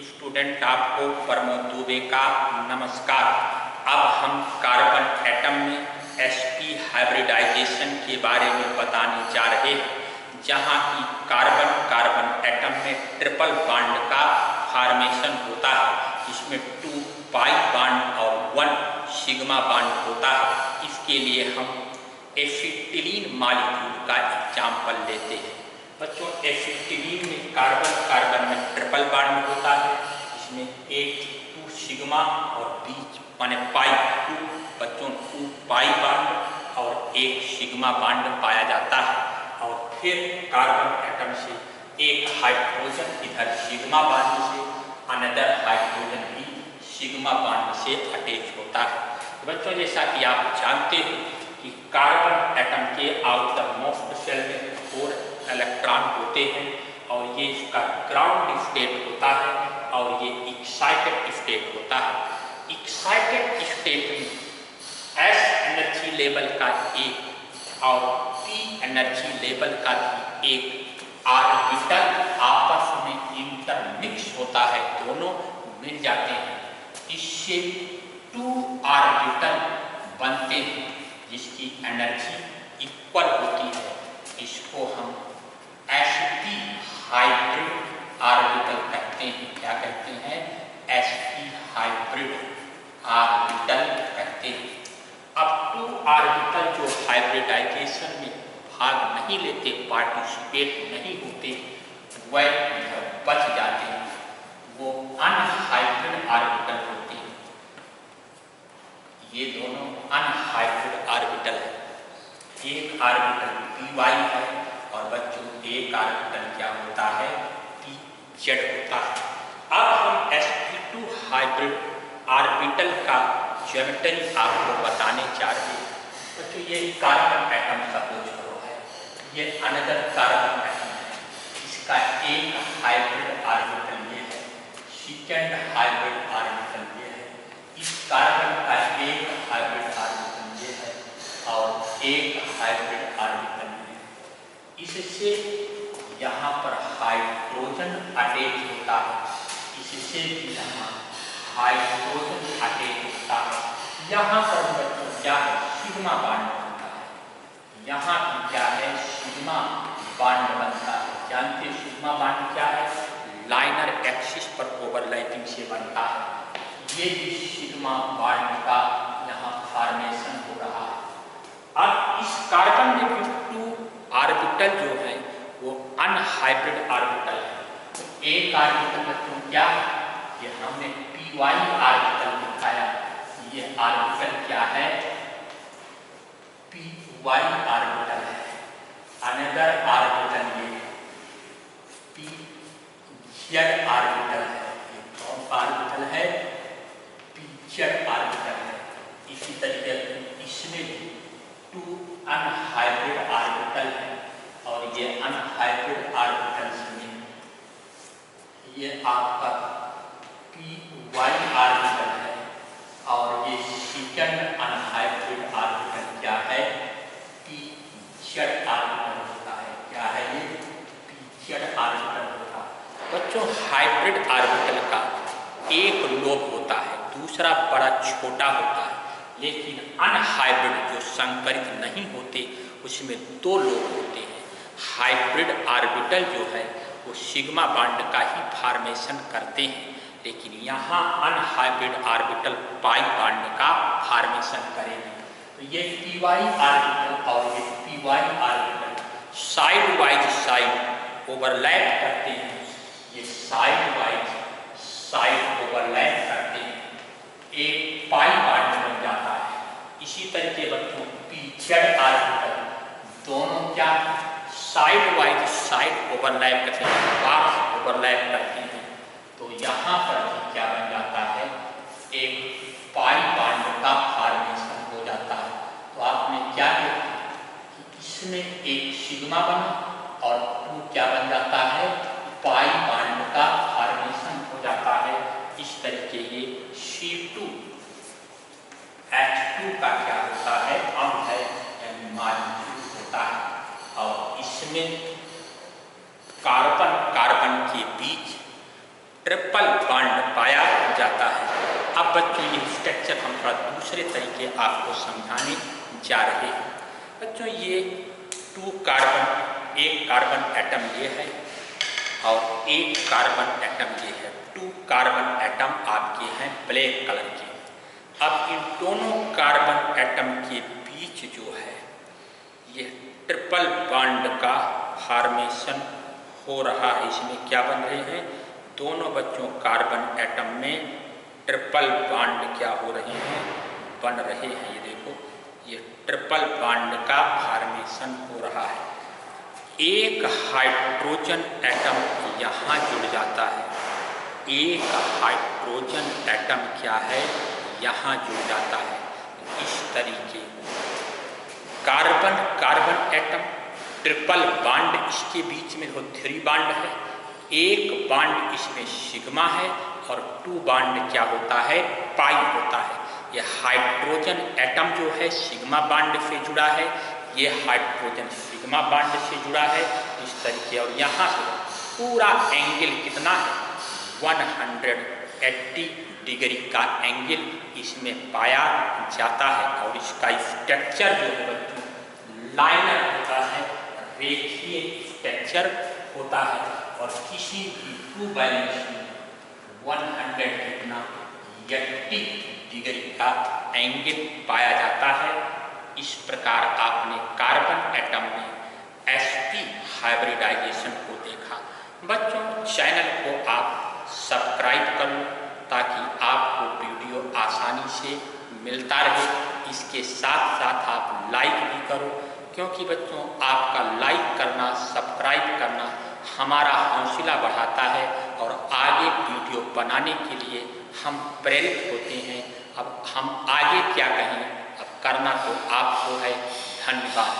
Student, आपको प्रमोद दुबे का नमस्कार। अब हम कार्बन एटम में sp हाइब्रिडाइजेशन के बारे में बताने जा रहे हैं, जहां की कार्बन कार्बन एटम में ट्रिपल बॉन्ड का फॉर्मेशन होता है। इसमें 2 पाई बॉन्ड और 1 सिग्मा बॉन्ड होता है। इसके लिए हम एसिटिलीन मॉलिक्यूल का एग्जाम्पल लेते हैं। बच्चों, एसिटिलीन में कार्बन कार्बन में ट्रिपल बॉन्ड होता है। इसमें 2 सिग्मा और बीच माने पाई 2 बच्चों 2 पाई बॉन्ड और 1 सिग्मा बॉन्ड पाया जाता है। और फिर कार्बन एटम से एक हाइड्रोजन इधर सिग्मा बॉन्ड से, अनदर हाइड्रोजन भी सिग्मा बॉन्ड से अटैच होता है। बच्चों, जैसा कि आप जानते हैं कि कार्बन एटम के आउटर मोस्ट शेल में 4 इलेक्ट्रॉन होते हैं और ये इसका ग्राउंड स्टेट होता है और ये एक्साइटेड स्टेट होता है। एक्साइटेड स्टेट में S एनर्जी लेवल का एक और P एनर्जी लेवल का एक ऑर्बिटल आपस में इंटरमिक्स होता है, दोनों मिल जाते हैं। इससे 2 ऑर्बिटल बनते हैं जिसकी एनर्जी इक्वल होती है। इसको हम sp हाइब्रिड ऑर्बिटल कहते हैं। क्या कहते हैं? sp हाइब्रिड ऑर्बिटल कहते हैं। अब 2 ऑर्बिटल जो हाइब्रिडाइजेशन में भाग नहीं लेते, पार्टिसिपेट नहीं होते, वह बच जाते हैं, वो अनहाइब्रिड ऑर्बिटल होते हैं। ये दोनों अनहाइब्रिड ऑर्बिटल है। एक ऑर्बिटल py है और बच्चों एक ऑर्बिटल क्या होता है? pz होता है। अब हम sp2 हाइब्रिड ऑर्बिटल का ज्योमेट्री आपको बताने जा रहे हैं। बच्चों, ये कार्बन एटम सपोज करो है, ये अनदर कार्बन एटम है। इसका एक हाइब्रिड ऑर्बिटल ये है, सेकेंड हाइब्रिड ऑर्बिटल ये है। इस कार्बन का एक हाइब्रिड ऑर्बिटल ये है और एक हाइब्रिड ऑर्बिटल है। इससे यहाँ पर हाइड्रोजन अटैच होता है, इससे भी यहाँ हाइड्रोजन अटैच होता है। यहाँ पर बच्चों क्या है? सिग्मा बॉन्ड बनता है। यहाँ भी क्या है? सिग्मा बॉन्ड बनता है। जानते हैं सिग्मा बॉन्ड क्या है? लाइनर एक्सिस पर ओवरलैपिंग से बनता है। ये भी सिग्मा बॉन्ड का यहाँ फॉर्मेशन हो रहा है। अब इस कार्बन में भी 2 ऑर्बिटल जो है वो अनहाइब्रिड ऑर्बिटल है। तो एक ऑर्बिटल बच्चों क्या है? ये हमने py ऑर्बिटल दिखाया। ये ऑर्बिटल क्या है? py ऑर्बिटल है। अनदर ऑर्बिटल ये pz ऑर्बिटल है। ये कौन ऑर्बिटल है? pz ऑर्बिटल है। इसी तरीके से इसमें भी 2 अनहाइब्रिड ऑर्बिटल है और ये अनहाइब्रिड ऑर्बिटल्स में ये आपका py ऑर्बिटल है और ये सेकंड अनहाइब्रिड ऑर्बिटल क्या है? pz ऑर्बिटल होता है। क्या है ये? pz ऑर्बिटल होता है। बच्चों, हाइब्रिड ऑर्बिटल का एक लोब होता है, दूसरा बड़ा छोटा होता है, लेकिन अनहाइब्रिड जो संकरित नहीं होते उसमें 2 लोब होते हैं। हाइब्रिड ऑर्बिटल जो है वो सिग्मा बॉन्ड का ही फॉर्मेशन करते हैं, लेकिन यहाँ अनहाइब्रिड ऑर्बिटल पाई बॉन्ड का फॉर्मेशन करेंगे। तो ये py ऑर्बिटल और ये py orbital side wise side overlap करते हैं। ये साइड वाइज साइड ओवरलैप करते हैं, एक पाई बॉन्ड बन जाता है। इसी तरीके बच्चों pz ऑर्बिटल दोनों क्या साइड वाइज साइड ओवरलैप करते हैं, बॉक्स ओवरलैप करते हैं। तो यहाँ पर भी क्या बन जाता है? एक पाई बॉन्ड का फॉर्मेशन हो जाता है। तो आपने क्या देखा कि इसमें एक सिग्मा बना और 2 क्या बन जाता है? पाई बॉन्ड का फॉर्मेशन हो जाता है। इस तरीके ये C2H2 का क्या होता है? अम्ल है, यानी मॉलिक्यूल होता है। और इसमें कार्बन कार्बन के बीच ट्रिपल बॉन्ड पाया जाता है। अब बच्चों ये स्ट्रक्चर हम थोड़ा दूसरे तरीके आपको समझाने जा रहे हैं। बच्चों ये 2 कार्बन, एक कार्बन एटम ये है और एक कार्बन एटम ये है। 2 कार्बन एटम आपके हैं ब्लैक कलर के। अब इन दोनों कार्बन एटम के बीच जो है ये ट्रिपल बॉन्ड का फॉर्मेशन हो रहा है। इसमें क्या बन रहे हैं, दोनों बच्चों कार्बन एटम में ट्रिपल बॉन्ड क्या हो रहे हैं, बन रहे हैं। ये देखो ये ट्रिपल बॉन्ड का फॉर्मेशन हो रहा है। एक हाइड्रोजन एटम यहाँ जुड़ जाता है, एक हाइड्रोजन एटम क्या है यहाँ जुड़ जाता है। इस तरीके carbon carbon atom triple bond इसके बीच में हो 3 बॉन्ड है, एक बॉन्ड इसमें सिग्मा है और 2 बॉन्ड क्या होता है, पाई होता है। ये हाइड्रोजन एटम जो है सिग्मा बॉन्ड से जुड़ा है, ये हाइड्रोजन सिग्मा बॉन्ड से जुड़ा है इस तरीके। और यहाँ से पूरा एंगल कितना है, 180 डिग्री का एंगल इसमें पाया जाता है। और इसका स्ट्रक्चर जो है बच्चों लाइनर होता है, रेखीय स्ट्रक्चर होता है। और किसी भी 2 वैलेंस में 180 डिग्री का एंगल पाया जाता है। इस प्रकार आपने कार्बन एटम में sp हाइब्रिडाइजेशन को देखा। बच्चों चैनल को आप सब्सक्राइब कर लो ताकि आपको वीडियो आसानी से मिलता रहे। इसके साथ साथ आप लाइक भी करो, क्योंकि बच्चों आपका लाइक करना, सब्सक्राइब करना हमारा हौसला बढ़ाता है और आगे वीडियो बनाने के लिए हम प्रेरित होते हैं। अब हम आगे क्या कहें, अब करना तो आपको है। धन्यवाद।